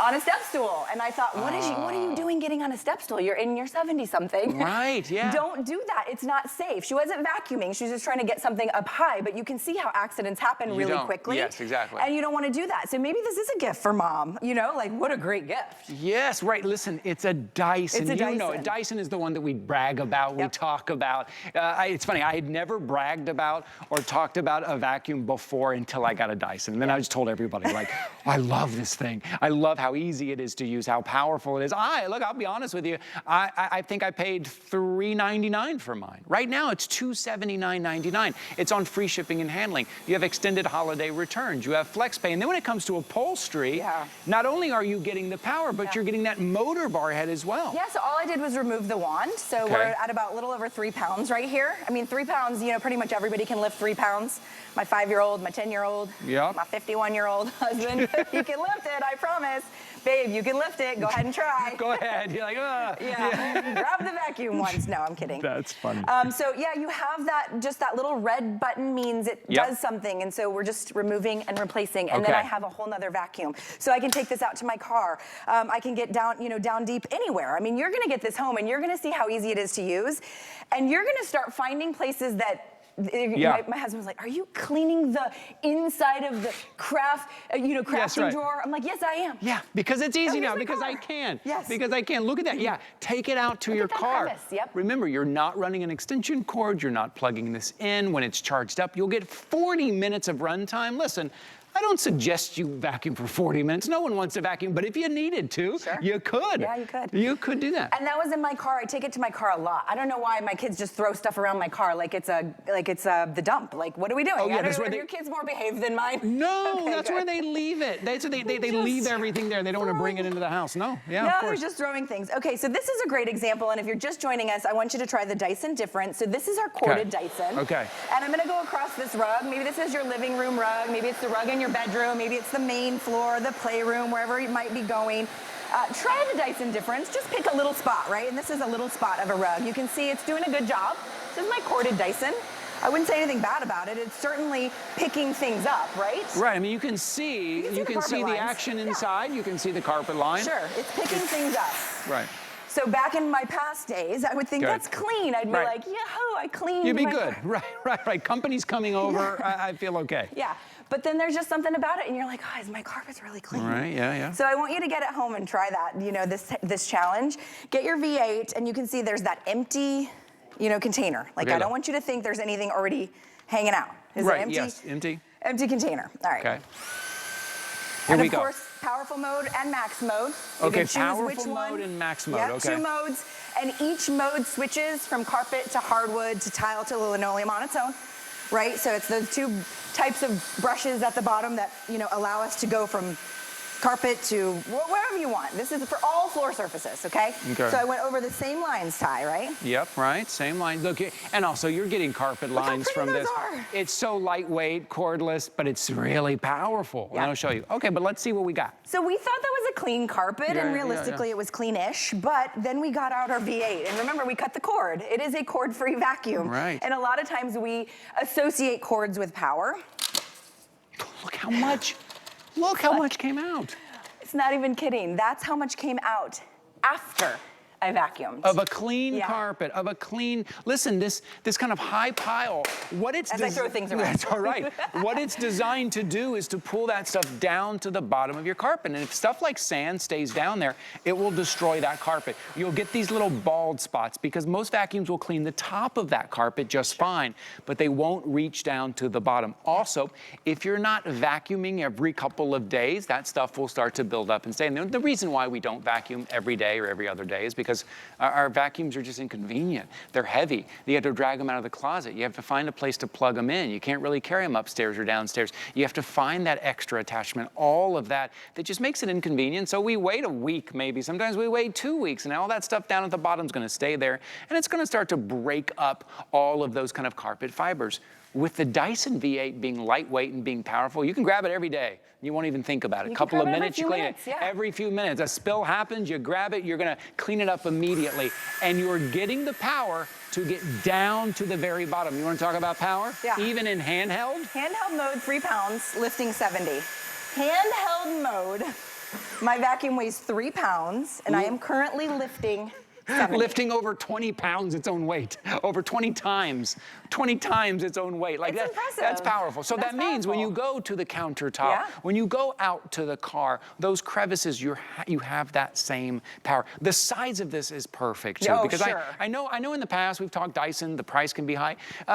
on a step stool. And I thought, what are you doing getting on a step stool? You're in your 70-something. Right, yeah. Don't do that. It's not safe. She wasn't vacuuming. She was just trying to get something up high, but you can see how accidents happen really quickly. Yes, exactly. And you don't want to do that. So maybe this is a gift for mom. You know, like, what a great gift. Yes, right. Listen, it's a Dyson. It's a Dyson. You know, Dyson is the one that we brag about, we talk about. It's funny, I had never bragged about or talked about a vacuum before until I got a Dyson. And then I just told everybody, like, I love this thing. I love how easy it is to use, how powerful it is. Look, I'll be honest with you. I think I paid $3.99 for mine. Right now, it's $279.99. It's on free shipping and handling. You have extended holiday returns. You have flex pay. And then when it comes to upholstery, not only are you getting the power, but you're getting that Motorbar head as well. Yeah, so all I did was remove the wand. So we're at about a little over 3 pounds right here. I mean, 3 pounds, you know, pretty much everybody can lift 3 pounds. My 5-year-old, my 10-year-old, my 51-year-old husband, he can lift it, I promise. Babe, you can lift it. Go ahead and try. Go ahead. You're like, Grab the vacuum once. No, I'm kidding. That's funny. So yeah, you have that, just that little red button means it does something. And so we're just removing and replacing. And then I have a whole nother vacuum. So I can take this out to my car. I can get down, you know, down deep anywhere. I mean, you're going to get this home and you're going to see how easy it is to use. And you're going to start finding places that my husband's like, are you cleaning the inside of the crafting drawer? I'm like, yes, I am. Yeah, because it's easy now, because I can. Yes. Because I can. Look at that. Yeah, take it out to your car. Crevice, Remember, you're not running an extension cord. You're not plugging this in. When it's charged up, you'll get 40 minutes of runtime. Listen, I don't suggest you vacuum for 40 minutes. No one wants to vacuum, but if you needed to, you could. Yeah, you could. You could do that. And that was in my car. I take it to my car a lot. I don't know why my kids just throw stuff around my car like it's the dump. Like, what are we doing? Oh, yeah, are your kids more behaved than mine? No, that's where they leave it. They leave everything there. They don't want to bring it into the house. No, of course. They're just throwing things. Okay, so this is a great example, and if you're just joining us, I want you to try the Dyson Difference. So this is our corded Dyson. Okay. And I'm gonna go across this rug. Maybe this is your living room rug. Maybe it's the rug in your bedroom. Maybe it's the main floor, the playroom, wherever you might be going. Try the Dyson Difference. Just pick a little spot, right? And this is a little spot of a rug. You can see it's doing a good job. This is my corded Dyson. I wouldn't say anything bad about it. It's certainly picking things up, right? Right. I mean, you can see the action inside. You can see the carpet line. Sure. It's picking things up. Right. So back in my past days, I would think that's clean. I'd be like, yahoo, I cleaned. You'd be good. Right. Company's coming over. I feel okay. Yeah. But then there's just something about it, and you're like, oh, my carpet's really clean. Right, yeah. So I want you to get it home and try that, you know, this challenge. Get your V8, and you can see there's that empty, you know, container. Like, I don't want you to think there's anything already hanging out. Is it empty? Yes, empty. Empty container. All right. Okay. Here we go. And of course, powerful mode and max mode. Okay, powerful mode and max mode. Okay. 2 modes, and each mode switches from carpet to hardwood to tile to linoleum on its own. right? So it's those two types of brushes at the bottom that, you know, allow us to go from carpet to wherever you want. This is for all floor surfaces, okay? Okay. So I went over the same lines, Ty, right? Yep, right, same line. Look, and also you're getting carpet lines from this. Are. It's so lightweight, cordless, but it's really powerful. Yeah. And I'll show you. Okay, but let's see what we got. So we thought that was a clean carpet, and realistically it was cleanish, but then we got out our V8, and remember, we cut the cord. It is a cord-free vacuum. Right. And a lot of times we associate cords with power. Look how much, look how much came out. It's not even kidding. That's how much came out after I vacuumed. Of a clean carpet, of a clean, listen, this kind of high pile, what it's... As I throw things around. That's all right. What it's designed to do is to pull that stuff down to the bottom of your carpet. And if stuff like sand stays down there, it will destroy that carpet. You'll get these little bald spots because most vacuums will clean the top of that carpet just fine, but they won't reach down to the bottom. Also, if you're not vacuuming every couple of days, that stuff will start to build up and stay. And the reason why we don't vacuum every day or every other day is because our vacuums are just inconvenient. They're heavy. You have to drag them out of the closet. You have to find a place to plug them in. You can't really carry them upstairs or downstairs. You have to find that extra attachment, all of that just makes it inconvenient. So we wait a week maybe. Sometimes we wait 2 weeks, and all that stuff down at the bottom is going to stay there, and it's going to start to break up all of those kind of carpet fibers. With the Dyson V8 being lightweight and being powerful, you can grab it every day. You won't even think about it. A couple of minutes, you clean it. Every few minutes. A spill happens, you grab it, you're gonna clean it up immediately. And you're getting the power to get down to the very bottom. You wanna talk about power? Yeah. Even in handheld? Handheld mode, 3 pounds, lifting 70. Handheld mode, my vacuum weighs 3 pounds, and I am currently lifting 70. Lifting over 20 pounds its own weight, over 20 times its own weight. Like It's impressive. That's powerful. So that means when you go to the countertop, when you go out to the car, those crevices, you have that same power. The size of this is perfect too, because I know in the past we've talked Dyson, the price can be high.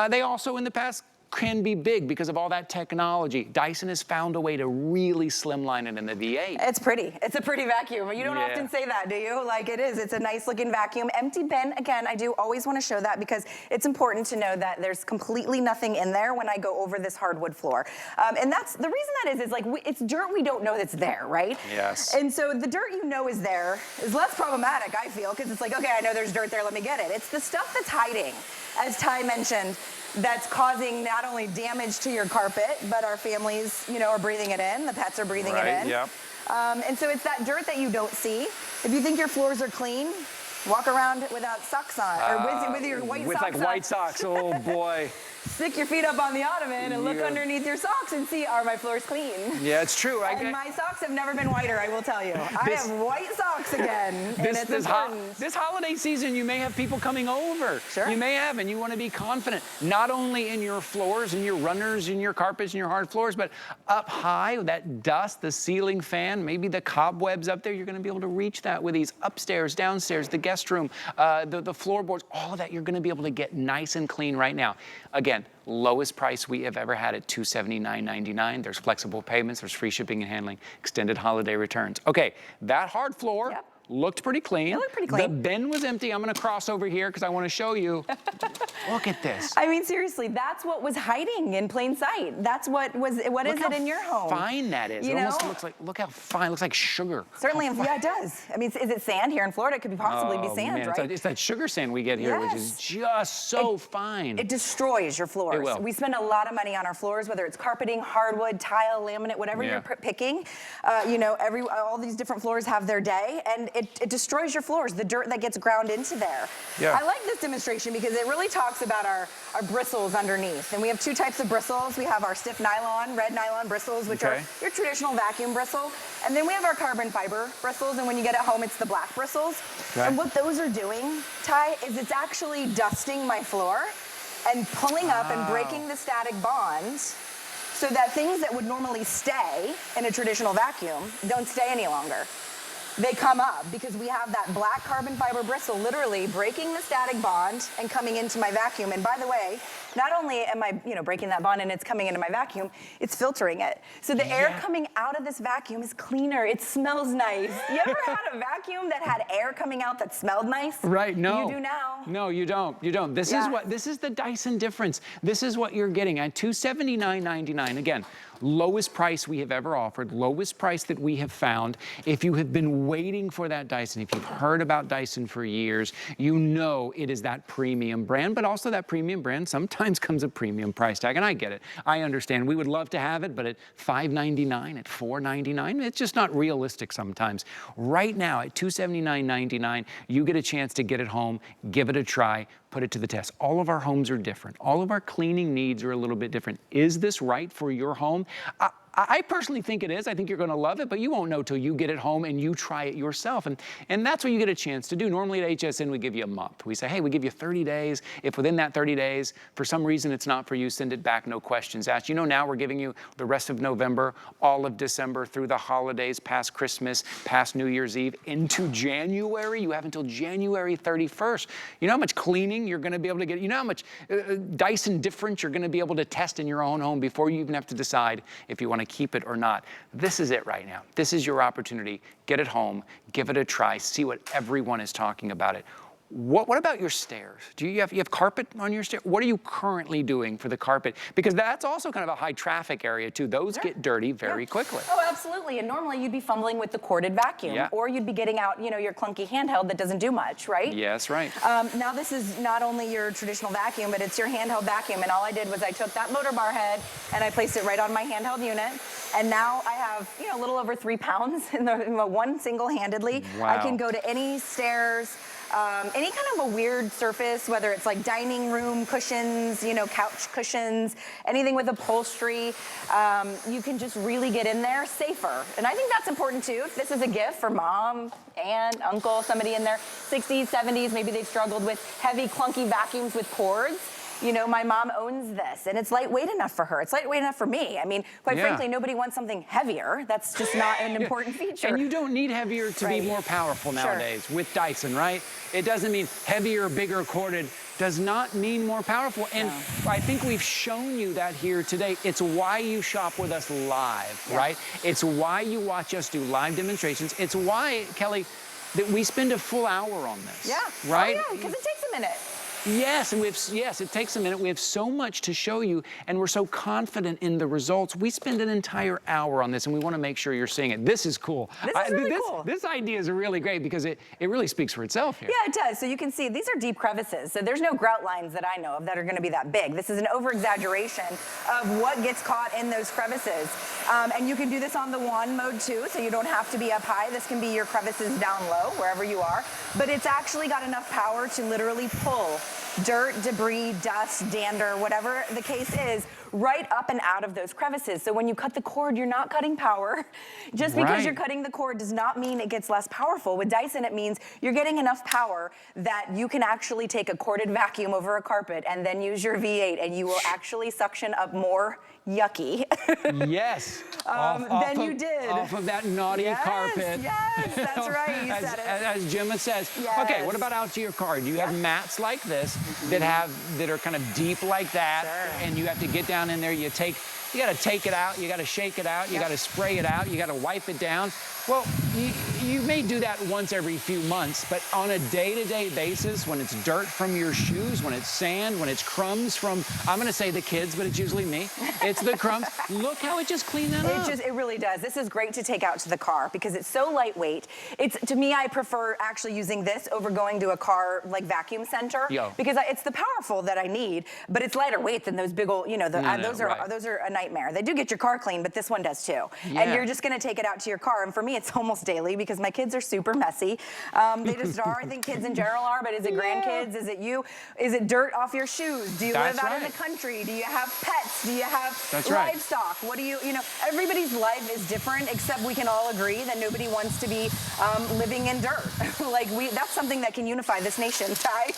They also in the past can be big because of all that technology. Dyson has found a way to really slimline it in the V8. It's pretty. It's a pretty vacuum. You don't often say that, do you? Like it is. It's a nice looking vacuum. Empty bin, again, I do always want to show that because it's important to know that there's completely nothing in there when I go over this hardwood floor. And that's the reason that is like it's dirt we don't know that's there, right? Yes. And so the dirt you know is there is less problematic, I feel, because it's like, okay, I know there's dirt there, let me get it. It's the stuff that's hiding, as Ty mentioned, that's causing not only damage to your carpet, but our families, you know, are breathing it in. The pets are breathing it in. Yep. And so it's that dirt that you don't see. If you think your floors are clean, walk around without socks on, or with your white socks on. With like white socks, oh boy. Stick your feet up on the ottoman and look underneath your socks and see, are my floors clean? Yeah, it's true. And my socks have never been whiter, I will tell you. I have white socks again, and it's important. This holiday season, you may have people coming over. Sure. You may have, and you want to be confident, not only in your floors, and your runners, and your carpets, and your hard floors, but up high, that dust, the ceiling fan, maybe the cobwebs up there, you're going to be able to reach that with these upstairs, downstairs, the guest room, the floorboards, all of that, you're going to be able to get nice and clean right now. Again, lowest price we have ever had at $279.99. There's flexible payments, there's free shipping and handling, extended holiday returns. Okay, that hard floor looked pretty clean. It looked pretty clean. The bin was empty. I'm gonna cross over here because I want to show you. Look at this. I mean, seriously, that's what was hiding in plain sight. That's what is it in your home? Fine that is. It almost looks like, look how fine, it looks like sugar. Certainly, yeah, it does. I mean, is it sand here in Florida? It could possibly be sand, man, right? It's that sugar sand we get here, which is just so fine. It destroys your floors. It will. We spend a lot of money on our floors, whether it's carpeting, hardwood, tile, laminate, whatever you're picking. You know, all these different floors have their day, and it destroys your floors, the dirt that gets ground into there. Yeah. I like this demonstration because it really talks about our bristles underneath. And we have 2 types of bristles. We have our stiff nylon, red nylon bristles, which are your traditional vacuum bristle. And then we have our carbon fiber bristles, and when you get it home, it's the black bristles. And what those are doing, Ty, is it's actually dusting my floor and pulling up and breaking the static bonds so that things that would normally stay in a traditional vacuum don't stay any longer. They come up because we have that black carbon fiber bristle literally breaking the static bond and coming into my vacuum. And by the way, not only am I, breaking that bond and it's coming into my vacuum, it's filtering it. So the air coming out of this vacuum is cleaner. It smells nice. You ever had a vacuum that had air coming out that smelled nice? Right, no. You do now. No, you don't. You don't. This is the Dyson difference. This is what you're getting at $279.99. Again, lowest price we have ever offered, lowest price that we have found. If you have been waiting for that Dyson, if you've heard about Dyson for years, you know it is that premium brand, but also that premium brand sometimes comes a premium price tag, and I get it. I understand. We would love to have it, but at $599, at $499, it's just not realistic sometimes. Right now at $279.99, you get a chance to get it home, give it a try, put it to the test. All of our homes are different. All of our cleaning needs are a little bit different. Is this right for your home? I personally think it is. I think you're going to love it, but you won't know till you get it home and you try it yourself. And that's what you get a chance to do. Normally at HSN, we give you a month. We say, hey, we give you 30 days. If within that 30 days, for some reason it's not for you, send it back, no questions asked. Now we're giving you the rest of November, all of December, through the holidays, past Christmas, past New Year's Eve, into January. You have until January 31st. You know how much cleaning you're going to be able to get? You know how much Dyson difference you're going to be able to test in your own home before you even have to decide if you want to keep it or not. This is it right now. This is your opportunity. Get it home, give it a try, see what everyone is talking about it. What about your stairs? Do you have carpet on your stairs? What are you currently doing for the carpet? Because that's also kind of a high traffic area too. Those get dirty very quickly. Oh, absolutely. And normally you'd be fumbling with the corded vacuum, or you'd be getting out, your clunky handheld that doesn't do much, right? Yes, right. Now this is not only your traditional vacuum, but it's your handheld vacuum. And all I did was I took that Motorbar head and I placed it right on my handheld unit. And now I have, a little over 3 pounds in the one single-handedly. Wow. I can go to any stairs, any kind of a weird surface, whether it's like dining room cushions, couch cushions, anything with upholstery, you can just really get in there safer. And I think that's important too. If this is a gift for mom, aunt, uncle, somebody in their 60s, 70s, maybe they've struggled with heavy, clunky vacuums with cords. My mom owns this, and it's lightweight enough for her. It's lightweight enough for me. I mean, quite frankly, nobody wants something heavier. That's just not an important feature. And you don't need heavier to be more powerful nowadays with Dyson, right? It doesn't mean heavier, bigger, corded. Does not mean more powerful. And I think we've shown you that here today. It's why you shop with us live, right? It's why you watch us do live demonstrations. It's why, Kelly, that we spend a full hour on this. Yeah. Right? Oh, yeah, because it takes a minute. Yes, and it takes a minute. We have so much to show you, and we're so confident in the results. We spend an entire hour on this, and we want to make sure you're seeing it. This is cool. This is really cool. This idea is really great because it really speaks for itself here. Yeah, it does. So you can see these are deep crevices. So there's no grout lines that I know of that are going to be that big. This is an over-exaggeration of what gets caught in those crevices. And you can do this on the wand mode too, so you don't have to be up high. This can be your crevices down low, wherever you are. But it's actually got enough power to literally pull dirt, debris, dust, dander, whatever the case is, right up and out of those crevices. So when you cut the cord, you're not cutting power. Just because you're cutting the cord does not mean it gets less powerful. With Dyson, it means you're getting enough power that you can actually take a corded vacuum over a carpet and then use your V8, and you will actually suction up more yucky yes. than you did. Off of that naughty carpet. Yes, that's right. You said it. As Gemma says. Yes. Okay, what about out to your car? Do you have mats like this that are kind of deep like that, and you have to get down in there, you got to take it out, you got to shake it out, you got to spray it out, you got to wipe it down. Well, you may do that once every few months, but on a day-to-day basis, when it's dirt from your shoes, when it's sand, when it's crumbs from, I'm going to say the kids, but it's usually me. It's the crumbs. Look how it just cleaned that up. It really does. This is great to take out to the car because it's so lightweight. To me, I prefer actually using this over going to a car like vacuum center because it's the powerful that I need, but it's lighter weight than those big old, those are a nightmare. They do get your car clean, but this one does too. And you're just going to take it out to your car. And for me, it's almost daily because my kids are super messy. They just are. I think kids in general are, but is it grandkids? Is it you? Is it dirt off your shoes? Do you live out in the country? Do you have pets? Do you have livestock? What do everybody's life is different, except we can all agree that nobody wants to be living in dirt. That's something that can unify this nation, Ty.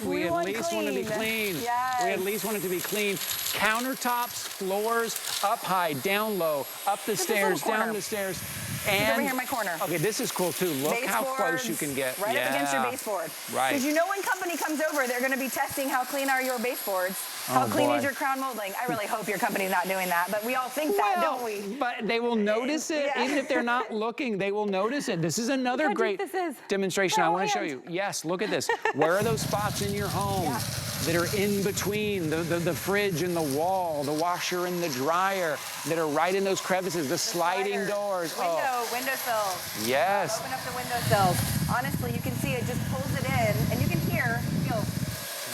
We at least want to be clean. Yes. We at least want it to be clean. Countertops, floors, up high, down low, up the stairs, down the stairs. It's over here in my corner. Okay, this is cool too. Look how close you can get. Right up against your baseboard. Right. Because you know when company comes over, they're going to be testing how clean are your baseboards, how clean is your crown molding. I really hope your company's not doing that, but we all think that, don't we? But they will notice it, even if they're not looking. They will notice it. This is another great demonstration I want to show you. Yes, look at this. Where are those spots in your home that are in between the fridge and the wall, the washer and the dryer, that are right in those crevices, the sliding doors? Windowsills. Yes. Open up the windowsills. Honestly, you can see it just pulls it in, and you can feel.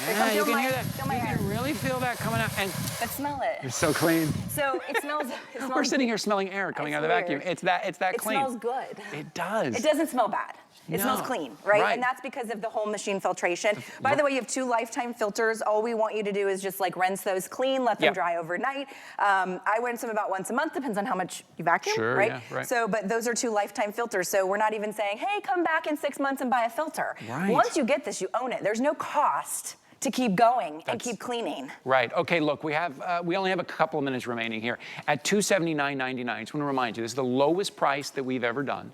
Yeah, you can hear that. Feel my You hair. can really feel that coming out. And But smell it. you're so clean. So it smells. We're sitting here smelling air coming out of the vacuum. It's that clean. It smells good. It does. It doesn't smell bad. It smells clean, right? And that's because of the whole machine filtration. By the way, you have 2 lifetime filters. All we want you to do is just like rinse those clean, let them dry overnight. I rinse them about once a month, depends on how much you vacuum, right? Yeah, right. So, but those are 2 lifetime filters. So we're not even saying, hey, come back in 6 months and buy a filter. Right. Once you get this, you own it. There's no cost to keep going and keep cleaning. Right. Okay, look, we only have a couple of minutes remaining here. At $279.99, I just want to remind you, this is the lowest price that we've ever done.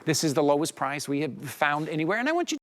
This is the lowest price we have found anywhere, and I want you